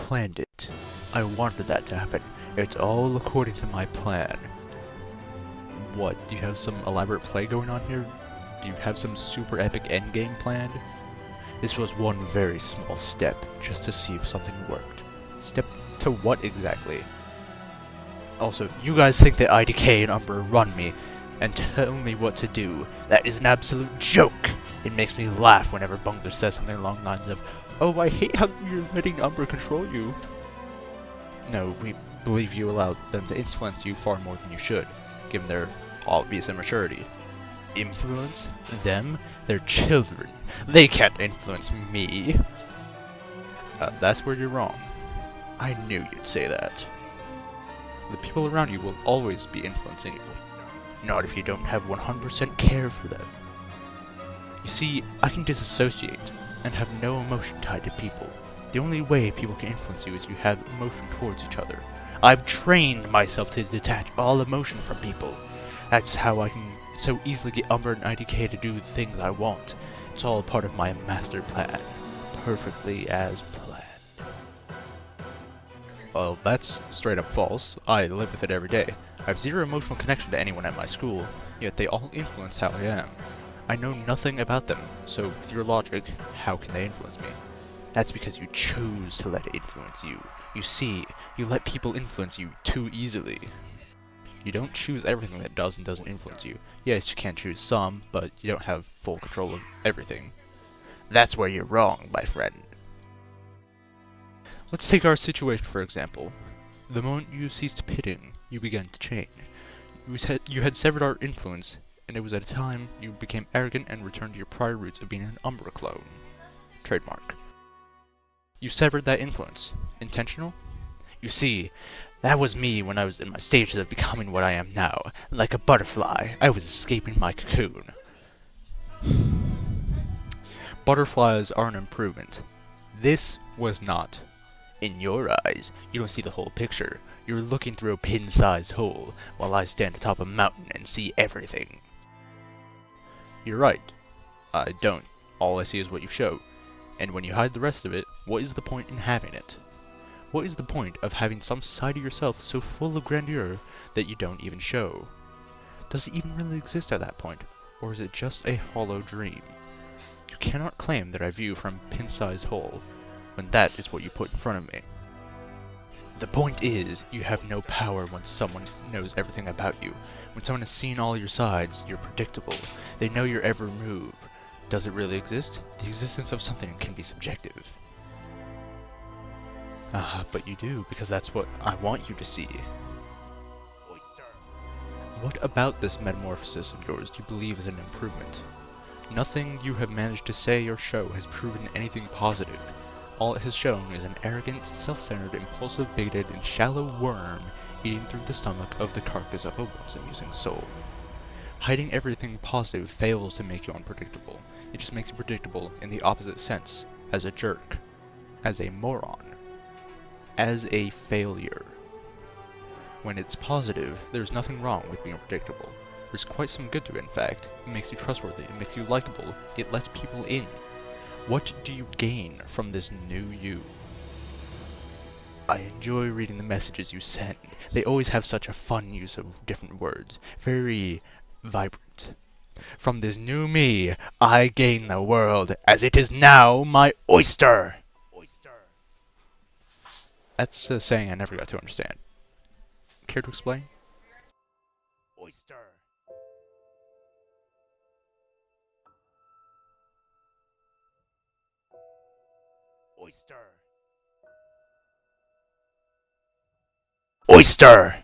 planned it. I wanted that to happen. It's all according to my plan. What, do you have some elaborate play going on here? Do you have some super epic endgame planned? This was one very small step, just to see if something worked. Step to what exactly? Also, you guys think that IDK and Umber run me, and tell me what to do. That is an absolute joke! It makes me laugh whenever Bungler says something along the lines of, "Oh, I hate how you're letting Umber control you." No, we believe you allowed them to influence you far more than you should, given their obvious immaturity. Influence? Them? They're children. They can't influence me. That's where you're wrong. I knew you'd say that. The people around you will always be influencing you. Not if you don't have 100% care for them. You see, I can disassociate and have no emotion tied to people. The only way people can influence you is you have emotion towards each other. I've trained myself to detach all emotion from people. That's how I can so easily get Umber and IDK to do the things I want. It's all part of my master plan. Perfectly as planned. Well, that's straight up false. I live with it every day. I have zero emotional connection to anyone at my school, yet they all influence how I am. I know nothing about them, so with your logic, how can they influence me? That's because you chose to let it influence you. You see, you let people influence you too easily. You don't choose everything that does and doesn't influence you. Yes, you can choose some, but you don't have full control of everything. That's where you're wrong, my friend. Let's take our situation for example. The moment you ceased pitting, you began to change. You had severed our influence, and it was at a time you became arrogant and returned to your prior roots of being an Umbra clone. Trademark. You severed that influence. Intentional? You see, that was me when I was in my stages of becoming what I am now. Like a butterfly, I was escaping my cocoon. Butterflies are an improvement. This was not. In your eyes, you don't see the whole picture. You're looking through a pin-sized hole, while I stand atop a mountain and see everything. You're right. I don't. All I see is what you show. And when you hide the rest of it, what is the point in having it? What is the point of having some side of yourself so full of grandeur that you don't even show? Does it even really exist at that point, or is it just a hollow dream? You cannot claim that I view from pin-sized hole, when that is what you put in front of me. The point is, you have no power when someone knows everything about you. When someone has seen all your sides, you're predictable. They know your every move. Does it really exist? The existence of something can be subjective. But you do, because that's what I want you to see. Oyster. What about this metamorphosis of yours do you believe is an improvement? Nothing you have managed to say or show has proven anything positive. All it has shown is an arrogant, self-centered, impulsive, bigoted, and shallow worm eating through the stomach of the carcass of a once-amusing soul. Hiding everything positive fails to make you unpredictable. It just makes you predictable in the opposite sense, as a jerk, as a moron, as a failure. When it's positive, there's nothing wrong with being predictable. There's quite some good to it, in fact. It makes you trustworthy, it makes you likable, it lets people in. What do you gain from this new you? I enjoy reading the messages you send. They always have such a fun use of different words. Very vibrant. From this new me, I gain the world, as it is now my oyster! That's a saying I never got to understand. Care to explain? Oyster. Oyster. Oyster!